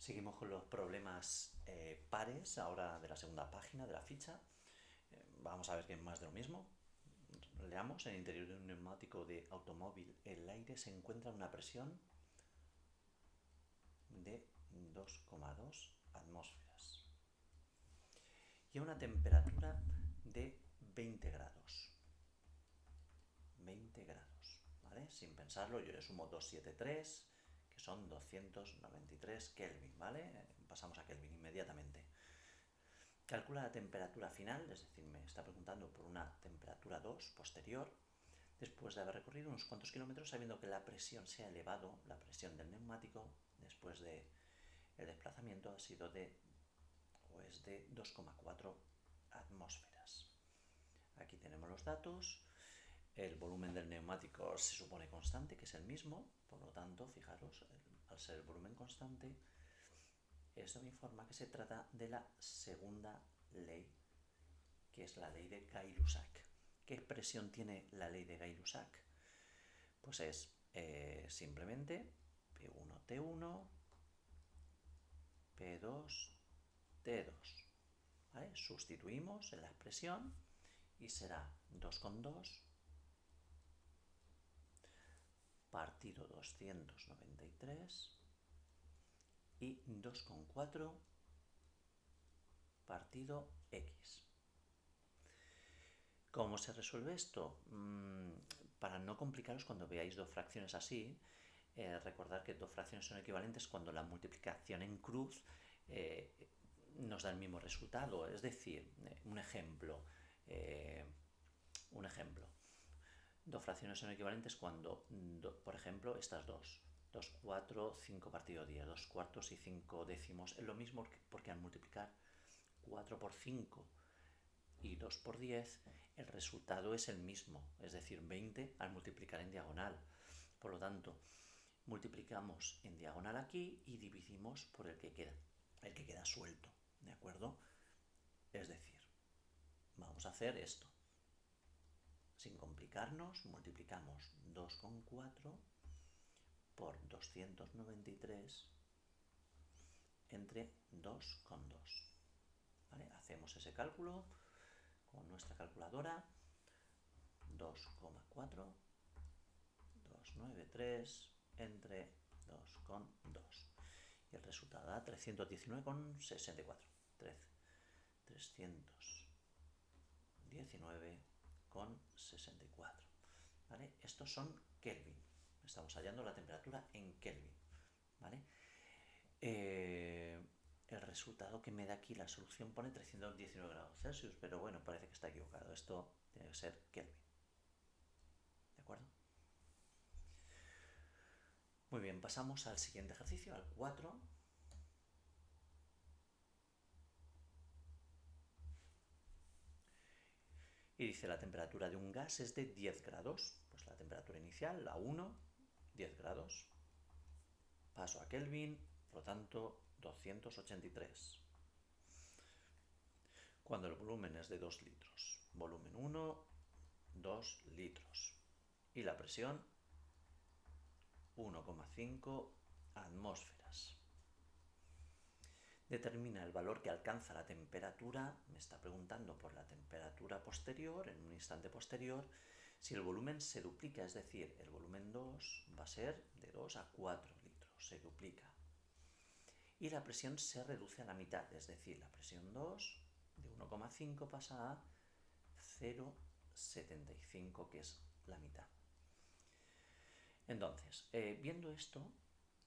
Seguimos con los problemas pares, ahora de la segunda página de la ficha. Vamos a ver qué es más de lo mismo. Leamos, en el interior de un neumático de automóvil el aire se encuentra a una presión de 2,2 atmósferas y a una temperatura de 20 grados. 20 grados, ¿vale? Sin pensarlo, yo le sumo 273, que son 293 Kelvin, ¿vale? Pasamos a Kelvin inmediatamente. Calcula la temperatura final, es decir, me está preguntando por una temperatura 2 posterior, después de haber recorrido unos cuantos kilómetros, sabiendo que la presión se ha elevado, la presión del neumático, después de el desplazamiento ha sido de 2,4 atmósferas. Aquí tenemos los datos. El volumen del neumático se supone constante, que es el mismo, por lo tanto, fijaros, al ser el volumen constante, esto me informa que se trata de la segunda ley, que es la ley de Gay-Lussac. ¿Qué expresión tiene la ley de Gay-Lussac? Pues es simplemente P1T1, P2T2. ¿Vale? Sustituimos en la expresión y será 2,2 partido 293 y 2,4 partido X. ¿Cómo se resuelve esto? Para no complicaros cuando veáis dos fracciones así, recordad que dos fracciones son equivalentes cuando la multiplicación en cruz nos da el mismo resultado. Es decir, un ejemplo. Dos fracciones son equivalentes cuando, por ejemplo, estas dos. 2 4, 5 partido 10, 2 cuartos y 5 décimos. Es lo mismo porque al multiplicar 4 por 5 y 2 por 10, el resultado es el mismo, es decir, 20 al multiplicar en diagonal. Por lo tanto, multiplicamos en diagonal aquí y dividimos por el que queda suelto, ¿de acuerdo? Es decir, vamos a hacer esto. Sin complicarnos, multiplicamos 2,4 por 293 entre 2,2. ¿Vale? Hacemos ese cálculo con nuestra calculadora. 2,4 293 entre 2,2 y el resultado da 319,64. 319,64. ¿Vale? Estos son Kelvin. Estamos hallando la temperatura en Kelvin. ¿Vale? El resultado que me da aquí la solución pone 319 grados Celsius, pero bueno, parece que está equivocado. Esto tiene que ser Kelvin. ¿De acuerdo? Muy bien, pasamos al siguiente ejercicio, al 4. Y dice la temperatura de un gas es de 10 grados. Pues la temperatura inicial, la 1, 10 grados. Paso a Kelvin, por lo tanto, 283. Cuando el volumen es de 2 litros. Volumen 1, 2 litros. Y la presión, 1,5 atmósferas. Determina el valor que alcanza la temperatura, me está preguntando por la temperatura posterior, en un instante posterior, si el volumen se duplica, es decir, el volumen 2 va a ser de 2 a 4 litros, se duplica. Y la presión se reduce a la mitad, es decir, la presión 2 de 1,5 pasa a 0,75, que es la mitad. Entonces, viendo esto,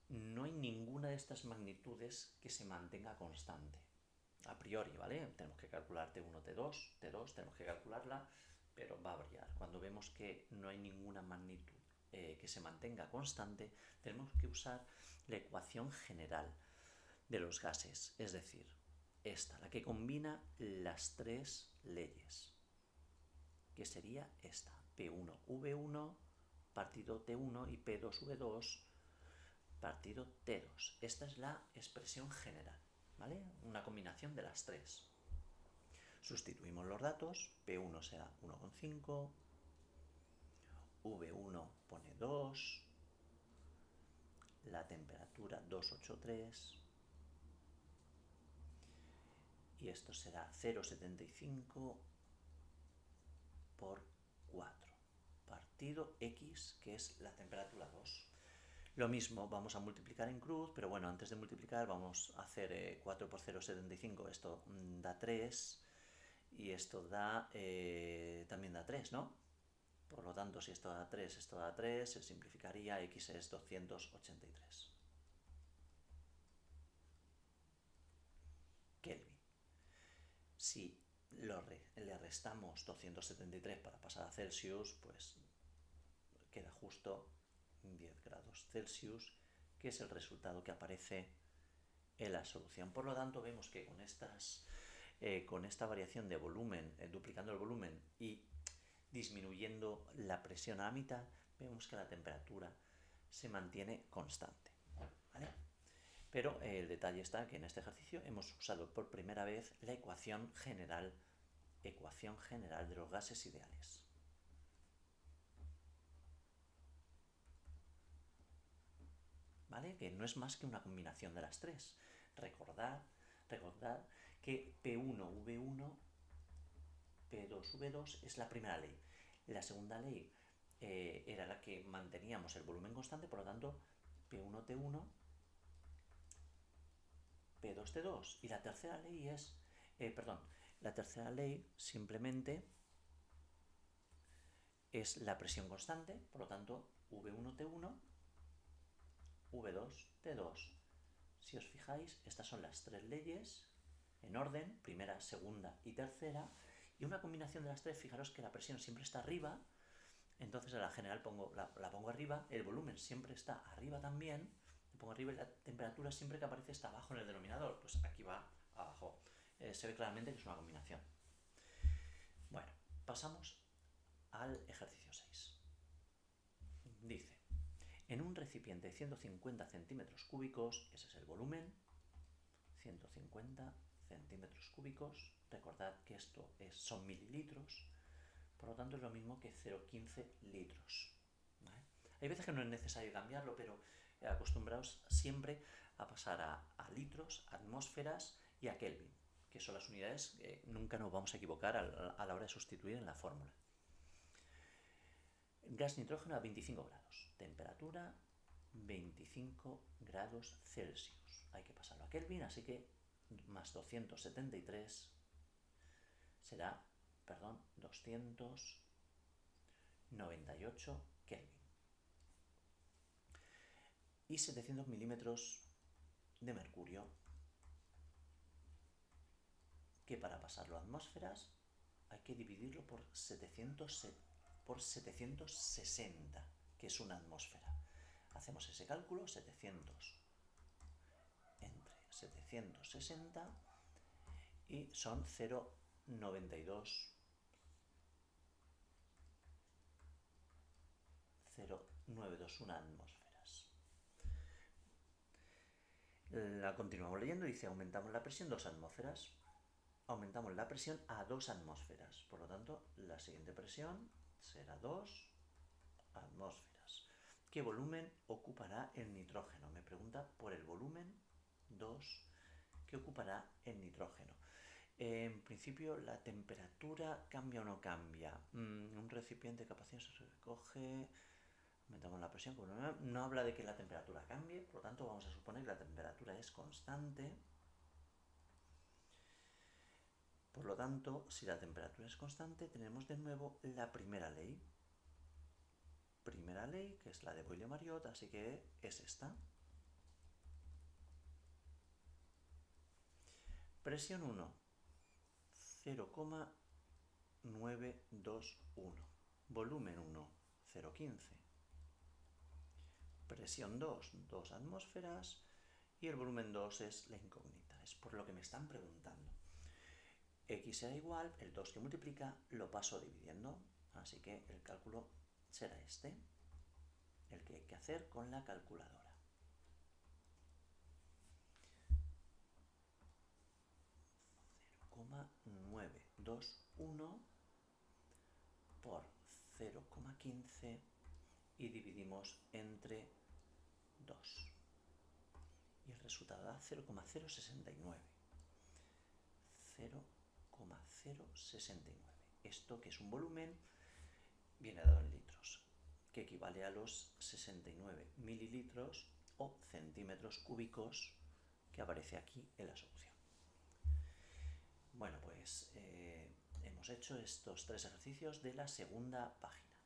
no hay ninguna de estas magnitudes que se mantenga constante. A priori, ¿vale? Tenemos que calcular T1, T2, tenemos que calcularla, pero va a variar. Cuando vemos que no hay ninguna magnitud que se mantenga constante, tenemos que usar la ecuación general de los gases, es decir, esta, la que combina las tres leyes, que sería esta, P1V1 partido T1 y P2V2 partido T2. Esta es la expresión general, ¿vale? Una combinación de las tres. Sustituimos los datos, P1 será 1,5, V1 pone 2, la temperatura 283 y esto será 0,75 por 4 partido X, que es la temperatura 2. Lo mismo, vamos a multiplicar en cruz, pero bueno, antes de multiplicar vamos a hacer 4 por 0,75, esto da 3, y esto da también da 3, ¿no? Por lo tanto, si esto da 3, esto da 3, se simplificaría, X es 283 Kelvin. Si le restamos 273 para pasar a Celsius, pues queda justo 10 grados Celsius, que es el resultado que aparece en la solución. Por lo tanto, vemos que con esta variación de volumen, duplicando el volumen y disminuyendo la presión a la mitad, vemos que la temperatura se mantiene constante, ¿vale? Pero el detalle está que en este ejercicio hemos usado por primera vez la ecuación general de los gases ideales. ¿Vale? Que no es más que una combinación de las tres. Recordad que P1, V1, P2, V2 es la primera ley. La segunda ley era la que manteníamos el volumen constante, por lo tanto, P1, T1, P2, T2. Y la tercera ley es, la tercera ley simplemente es la presión constante, por lo tanto, V1, T1, V2, T2. Si os fijáis, estas son las tres leyes en orden, primera, segunda y tercera, y una combinación de las tres. Fijaros que la presión siempre está arriba, entonces a la general la pongo arriba, el volumen siempre está arriba también, la pongo arriba, y la temperatura siempre que aparece está abajo en el denominador, pues aquí va abajo. Se ve claramente que es una combinación. Bueno, pasamos al ejercicio 6. Dice: en un recipiente de 150 centímetros cúbicos, ese es el volumen, 150 centímetros cúbicos, recordad que esto son mililitros, por lo tanto es lo mismo que 0,15 litros. ¿Vale? Hay veces que no es necesario cambiarlo, pero acostumbraos siempre a pasar a litros, atmósferas y a Kelvin, que son las unidades que nunca nos vamos a equivocar a la hora de sustituir en la fórmula. Gas nitrógeno a 25 grados, temperatura 25 grados Celsius. Hay que pasarlo a Kelvin, así que más 273 será, 298 Kelvin. Y 700 milímetros de mercurio, que para pasarlo a atmósferas hay que dividirlo por 760, que es una atmósfera. Hacemos ese cálculo, 700 entre 760, y son 0,92 atmósferas. La continuamos leyendo, dice: aumentamos la presión 2 atmósferas. Aumentamos la presión a 2 atmósferas. Por lo tanto, la siguiente presión será 2 atmósferas. ¿Qué volumen ocupará el nitrógeno? Me pregunta por el volumen 2 que ocupará el nitrógeno. En principio, ¿la temperatura cambia o no cambia? Un recipiente de capacidad se recoge, aumentamos la presión. No habla de que la temperatura cambie, por lo tanto vamos a suponer que la temperatura es constante. Por lo tanto, si la temperatura es constante, tenemos de nuevo la primera ley. Primera ley, que es la de Boyle-Mariotte, así que es esta. Presión 1, 0,921. Volumen 1, 0,15. Presión 2, 2 atmósferas. Y el volumen 2 es la incógnita, es por lo que me están preguntando. X será igual, el 2 que multiplica lo paso dividiendo, así que el cálculo será este, el que hay que hacer con la calculadora. 0,921 por 0,15 y dividimos entre 2. Y el resultado da 0,069. 0,069. Esto, que es un volumen, viene dado en litros, que equivale a los 69 mililitros o centímetros cúbicos que aparece aquí en la solución. Bueno, pues hemos hecho estos 3 ejercicios de la segunda página.